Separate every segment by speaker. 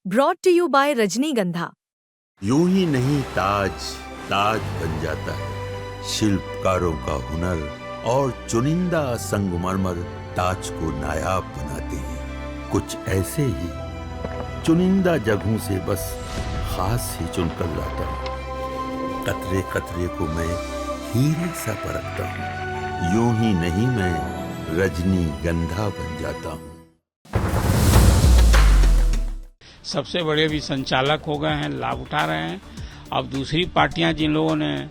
Speaker 1: Brought to you bye रजनीगंधा।
Speaker 2: यूं ही नहीं ताज ताज बन जाता है, शिल्पकारों का हुनर और चुनिंदा संगमरमर ताज को नायाब बनाते हैं। कुछ ऐसे ही चुनिंदा जगहों से बस खास ही चुनकर लाता हूँ। कतरे कतरे को मैं हीरे सा परखता हूँ। यूं ही नहीं मैं रजनीगंधा बन जाता हूँ।
Speaker 3: सबसे बड़े भी संचालक हो गए हैं, लाभ उठा रहे हैं। अब दूसरी पार्टियां जिन लोगों ने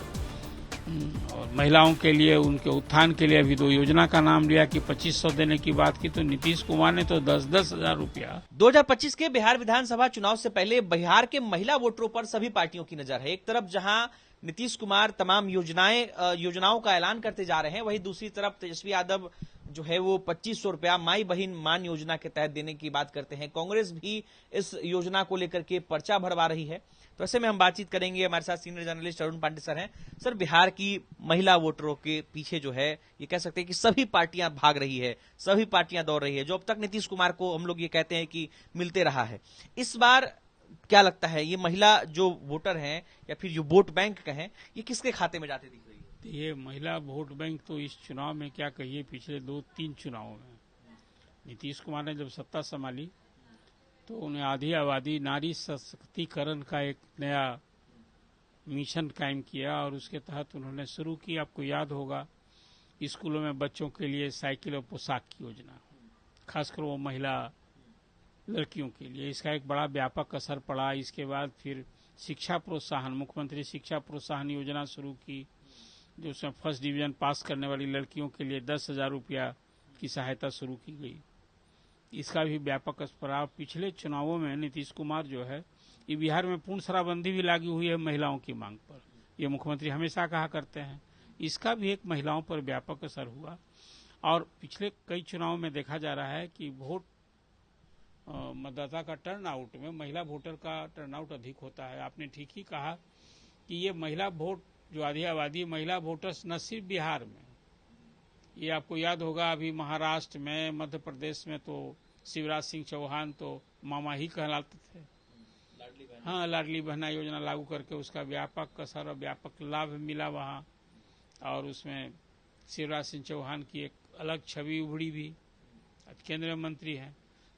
Speaker 3: महिलाओं के लिए, उनके उत्थान के लिए अभी 2 योजना का नाम लिया कि 2500 देने की बात की, तो नीतीश कुमार ने तो 10-10 हजार रुपया।
Speaker 4: 2025 के बिहार विधानसभा चुनाव से पहले बिहार के महिला वोटरों पर सभी पार्टियों की नजर है। एक तरफ जहां नीतीश कुमार तमाम योजनाओं का ऐलान करते जा रहे हैं, वहीं दूसरी तरफ तेजस्वी यादव जो है वो 2500 रुपया माई बहिन मान योजना के तहत देने की बात करते हैं। कांग्रेस भी इस योजना को लेकर के पर्चा भरवा रही है। तो ऐसे में हम बातचीत करेंगे। हमारे साथ senior journalist Arun Pandey sir हैं। सर, बिहार की महिला वोटरों के पीछे जो है ये कह सकते हैं कि सभी पार्टियां भाग रही है, सभी पार्टियां दौड़ रही है, जो अब तक नीतीश कुमार को हम लोग ये कहते हैं कि मिलते रहा है। इस बार क्या लगता है, ये महिला जो वोटर हैं या फिर जो वोट बैंक कहें, ये किसके खाते में जाते दिख रही है?
Speaker 3: ये महिला वोट बैंक तो इस चुनाव में क्या कहिए, पिछले 2-3 चुनावों में नीतीश कुमार ने जब सत्ता संभाली तो उन्हें आधी आबादी नारी सशक्तिकरण का एक नया मिशन कायम किया और उसके तहत उन्होंने शुरू की। आपको याद होगा, स्कूलों में बच्चों के लिए साइकिल और पोशाक की योजना, खासकर वो महिला लड़कियों के लिए, इसका एक बड़ा व्यापक असर पड़ा। इसके बाद फिर शिक्षा प्रोत्साहन, मुख्यमंत्री शिक्षा प्रोत्साहन योजना शुरू की, जो उसमें फर्स्ट डिवीजन पास करने वाली लड़कियों के लिए 10,000 रुपया की सहायता शुरू की गई। इसका भी व्यापक असर। पिछले चुनावों में नीतीश कुमार जो है, ये बिहार में पूर्ण शराबबंदी भी लागू हुई है महिलाओं की मांग पर, ये मुख्यमंत्री हमेशा कहा करते हैं। इसका भी एक महिलाओं पर व्यापक असर हुआ। और पिछले कई चुनावों में देखा जा रहा है कि वोट मतदाता का टर्नआउट में महिला वोटर का टर्नआउट अधिक होता है। आपने ठीक ही कहा कि ये महिला वोट, जो आधी आबादी महिला वोटर्स न सिर्फ बिहार में, ये आपको याद होगा अभी महाराष्ट्र में, मध्य प्रदेश में तो शिवराज सिंह चौहान तो मामा ही कहलाते थे। हाँ, लाडली बहना योजना लागू करके उसका व्यापक असर और व्यापक लाभ मिला वहाँ, और उसमें शिवराज सिंह चौहान की एक अलग छवि उभरी भी, केंद्रीय मंत्री हैं।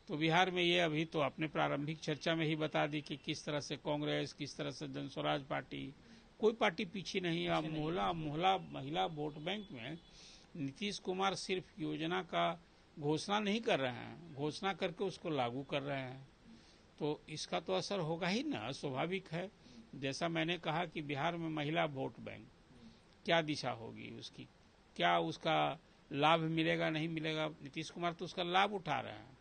Speaker 3: तो बिहार में ये अभी तो अपने प्रारंभिक चर्चा में ही बता दी कि किस तरह से कांग्रेस, किस तरह से जन स्वराज पार्टी, कोई पार्टी पीछे नहीं। अब महिला वोट बैंक में नीतीश कुमार सिर्फ योजना का घोषणा नहीं कर रहे हैं, घोषणा करके उसको लागू कर रहे हैं, तो इसका तो असर होगा ही ना, स्वाभाविक है। जैसा मैंने कहा कि बिहार में महिला वोट बैंक क्या दिशा होगी उसकी, क्या उसका लाभ मिलेगा नहीं मिलेगा, नीतीश कुमार तो उसका लाभ उठा रहे हैं।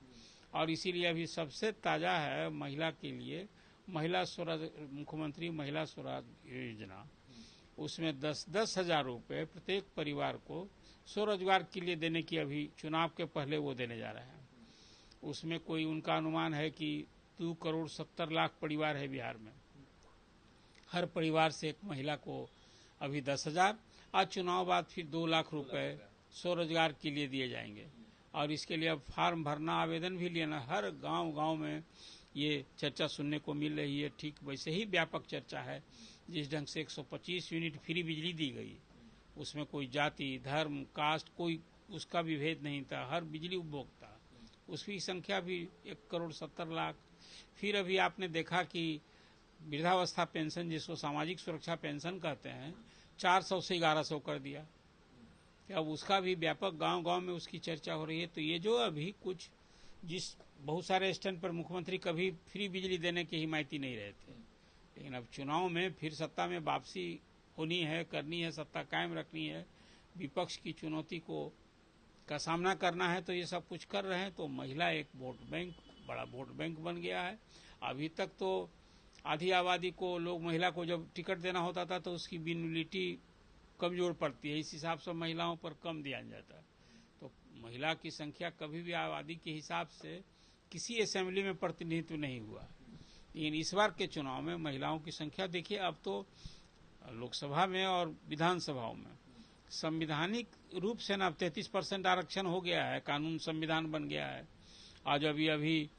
Speaker 3: और इसीलिए अभी सबसे ताजा है महिला के लिए महिला स्वराज, मुख्यमंत्री महिला स्वराज योजना, उसमें 10-10 हजार रुपये प्रत्येक परिवार को स्वरोजगार के लिए देने की अभी चुनाव के पहले वो देने जा रहे हैं। उसमें कोई उनका अनुमान है कि 2,70,00,000 परिवार है बिहार में, हर परिवार से एक महिला को अभी 10,000, आज चुनाव बाद फिर 2 लाख रुपए स्वरोजगार के लिए दिए जाएंगे। और इसके लिए अब फार्म भरना, आवेदन भी लेना, हर गांव में ये चर्चा सुनने को मिल रही है। ठीक वैसे ही व्यापक चर्चा है जिस ढंग से 125 यूनिट फ्री बिजली दी गई, उसमें कोई जाति, धर्म, कास्ट, कोई उसका भी भेद नहीं था, हर बिजली उपभोक्ता, उसकी संख्या भी 1,70,00,000। फिर अभी आपने देखा कि वृद्धावस्था पेंशन, जिसको सामाजिक सुरक्षा पेंशन कहते हैं, 400 से 1100 कर दिया। अब उसका भी व्यापक गांव में उसकी चर्चा हो रही है। तो ये जो अभी कुछ, जिस बहुत सारे स्टैंड पर मुख्यमंत्री कभी फ्री बिजली देने की हिमायती नहीं रहे थे, लेकिन अब चुनाव में फिर सत्ता में वापसी होनी है, करनी है, सत्ता कायम रखनी है, विपक्ष की चुनौती का सामना करना है, तो ये सब कुछ कर रहे हैं। तो महिला एक वोट बैंक, बड़ा वोट बैंक बन गया है। अभी तक तो आधी आबादी को लोग, महिला को जब टिकट देना होता था तो उसकी विजिबिलिटी कमजोर पड़ती है, इस हिसाब से महिलाओं पर कम दिया जाता है। तो महिला की संख्या कभी भी आबादी के हिसाब से किसी असेंबली में प्रतिनिधित्व नहीं हुआ, लेकिन इस बार के चुनाव में महिलाओं की संख्या देखिए, अब तो लोकसभा में और विधानसभाओं में संवैधानिक रूप से ना 33% आरक्षण हो गया है, कानून संविधान बन गया है। आज अभी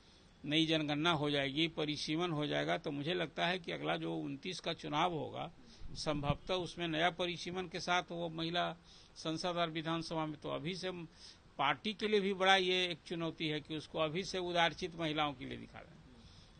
Speaker 3: नई जनगणना हो जाएगी, परिसीमन हो जाएगा, तो मुझे लगता है कि अगला जो 29 का चुनाव होगा संभवतः उसमें नया परिसीमन के साथ वो महिला संसद और विधानसभा में, तो अभी से पार्टी के लिए भी बड़ा ये एक चुनौती है कि उसको अभी से उदारचित महिलाओं के लिए दिखा दें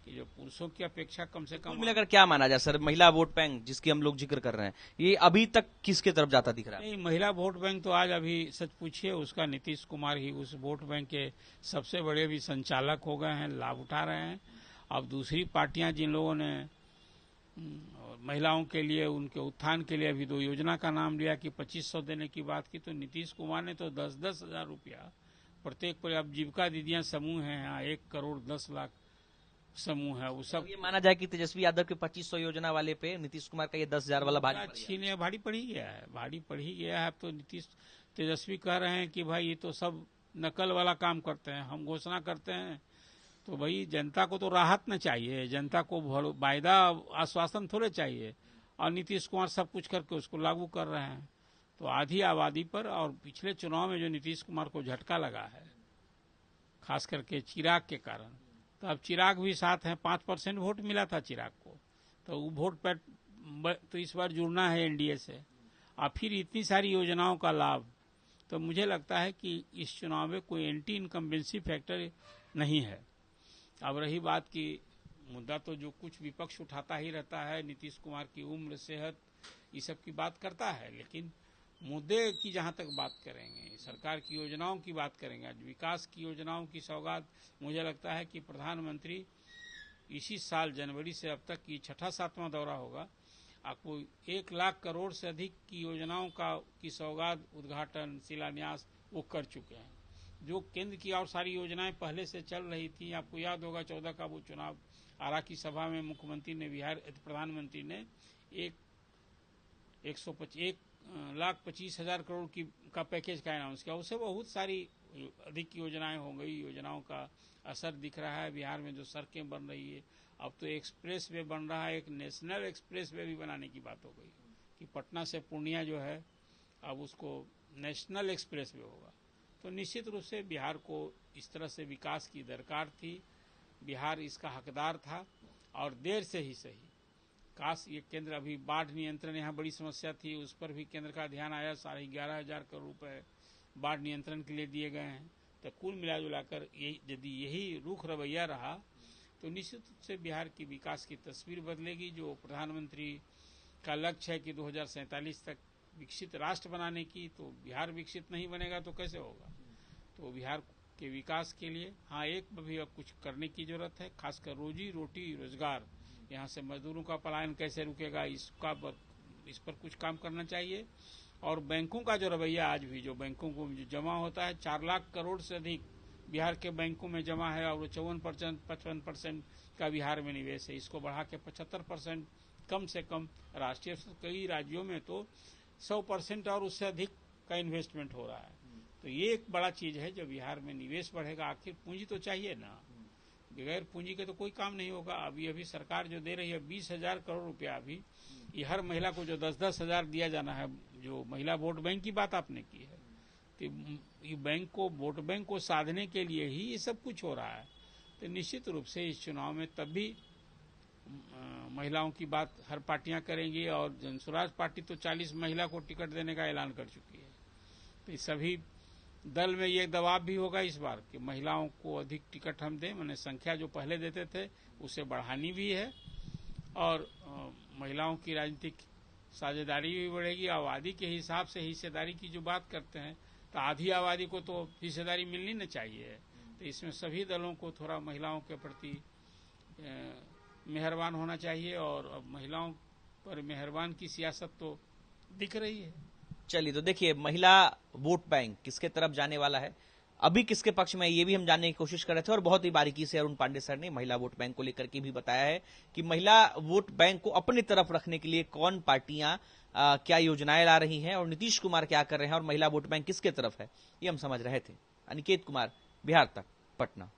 Speaker 3: कि जो पुरुषों की अपेक्षा कम से
Speaker 4: कुल
Speaker 3: कम।
Speaker 4: मिलाकर क्या माना जाए सर, महिला वोट बैंक जिसकी हम लोग जिक्र कर रहे हैं, ये अभी तक किसके तरफ जाता दिख रहा है?
Speaker 3: नहीं, महिला वोट बैंक तो आज अभी सच पूछिए उसका नीतीश कुमार ही उस वोट बैंक के सबसे बड़े भी संचालक हो गए हैं, लाभ उठा रहे हैं। अब दूसरी पार्टियां जिन लोगों ने महिलाओं के लिए, उनके उत्थान के लिए अभी 2 योजना का नाम लिया कि 2500 देने की बात की, तो नीतीश कुमार ने तो 10-10 हजार रुपया प्रत्येक पर। अब जीविका दीदियां समूह है यहाँ 1 करोड़ 10 लाख समूह है, वो सब।
Speaker 4: ये माना जाए कि तेजस्वी यादव के 2500 योजना वाले पे नीतीश कुमार का ये 10,000 वाला भारी पड़ गया।
Speaker 3: छीने भारी पड़ ही गया है, भारी पड़ ही गया है। अब तो नीतीश तेजस्वी कह रहे हैं कि भाई ये तो सब नकल वाला काम करते हैं, हम घोषणा करते हैं तो भाई जनता को तो राहत न चाहिए, जनता को वायदा आश्वासन थोड़े चाहिए, और नीतीश कुमार सब कुछ करके उसको लागू कर रहे हैं। तो आधी आबादी पर, और पिछले चुनाव में जो नीतीश कुमार को झटका लगा है खास करके चिराग के कारण, तो अब चिराग भी साथ हैं, 5% वोट मिला था चिराग को, तो वो वोट पर तो इस बार जुड़ना है एनडीए से, और फिर इतनी सारी योजनाओं का लाभ। तो मुझे लगता है कि इस चुनाव में कोई एंटी इनकम्बेंसी फैक्टर नहीं है। अब रही बात की मुद्दा तो जो कुछ विपक्ष उठाता ही रहता है, नीतीश कुमार की उम्र, सेहत, ये सब की बात करता है, लेकिन मुद्दे की जहां तक बात करेंगे, सरकार की योजनाओं की बात करेंगे, आज विकास की योजनाओं की सौगात, मुझे लगता है कि प्रधानमंत्री इसी साल जनवरी से अब तक की 6वां-7वां दौरा होगा, आपको 1 लाख करोड़ से अधिक की योजनाओं की सौगात, उद्घाटन, शिलान्यास वो कर चुके हैं। जो केंद्र की और सारी योजनाएं पहले से चल रही थी, आपको याद होगा 14 का वो चुनाव, आरा की सभा में मुख्यमंत्री ने, प्रधानमंत्री ने 1,25,000 करोड़ का पैकेज का अनाउंस किया। उससे बहुत सारी अधिक योजनाएं हो गई, योजनाओं का असर दिख रहा है। बिहार में जो सड़कें बन रही है, अब तो एक्सप्रेस वे बन रहा है, एक नेशनल एक्सप्रेस वे भी बनाने की बात हो गई कि पटना से पूर्णिया जो है अब उसको नेशनल एक्सप्रेस वे होगा। तो निश्चित रूप से बिहार को इस तरह से विकास की दरकार थी, बिहार इसका हकदार था, और देर से ही सही। काश ये केंद्र, अभी बाढ़ नियंत्रण यहाँ बड़ी समस्या थी, उस पर भी केंद्र का ध्यान आया, 11,500 करोड़ रुपए बाढ़ नियंत्रण के लिए दिए गए हैं। तो कुल मिला जुलाकर यदि यही रुख रवैया रहा तो निश्चित रूप से बिहार की विकास की तस्वीर बदलेगी। जो प्रधानमंत्री का लक्ष्य है कि 2047 तक विकसित राष्ट्र बनाने की, तो बिहार विकसित नहीं बनेगा तो कैसे होगा। तो बिहार के विकास के लिए एक भी अब कुछ करने की जरूरत है, खासकर रोजी रोटी रोजगार, यहाँ से मजदूरों का पलायन कैसे रुकेगा, इस पर कुछ काम करना चाहिए। और बैंकों का जो रवैया, आज भी जो बैंकों को जो जमा होता है, 4 लाख करोड़ से अधिक बिहार के बैंकों में जमा है, और 54% 55% का बिहार में निवेश है, इसको बढ़ा के 75% कम से कम राष्ट्रीय, कई राज्यों में तो 100% और उससे अधिक का इन्वेस्टमेंट हो रहा है। तो ये एक बड़ा चीज है, जो बिहार में निवेश बढ़ेगा। आखिर पूंजी तो चाहिए ना, बगैर पूंजी के तो कोई काम नहीं होगा। अभी सरकार जो दे रही है 20,000 करोड़ रुपया, अभी ये हर महिला को जो 10-10 हजार दिया जाना है, जो महिला वोट बैंक की बात आपने की है, तो ये बैंक को, वोट बैंक को साधने के लिए ही ये सब कुछ हो रहा है। तो निश्चित रूप से इस चुनाव में तब भी महिलाओं की बात हर पार्टियां करेंगी, और जनसुराज पार्टी तो 40 महिला को टिकट देने का ऐलान कर चुकी है। तो सभी दल में ये दबाव भी होगा इस बार कि महिलाओं को अधिक टिकट हम दें, मैंने संख्या जो पहले देते थे उसे बढ़ानी भी है, और महिलाओं की राजनीतिक साझेदारी भी बढ़ेगी। आबादी के हिसाब से हिस्सेदारी की जो बात करते हैं, तो आधी आबादी को तो हिस्सेदारी मिलनी न चाहिए। तो इसमें सभी दलों को थोड़ा महिलाओं के प्रति मेहरबान होना चाहिए, और अब महिलाओं पर मेहरबान की सियासत तो दिख रही है।
Speaker 4: चलिए, तो देखिए, महिला वोट बैंक किसके तरफ जाने वाला है, अभी किसके पक्ष में, ये भी हम जानने की कोशिश कर रहे थे। और बहुत ही बारीकी से अरुण पांडे सर ने महिला वोट बैंक को लेकर के भी बताया है कि महिला वोट बैंक को अपनी तरफ रखने के लिए कौन पार्टियां क्या योजनाएं ला रही हैं, और नीतीश कुमार क्या कर रहे हैं, और महिला वोट बैंक किसके तरफ है, ये हम समझ रहे थे। अनिकेत कुमार, बिहार तक, पटना।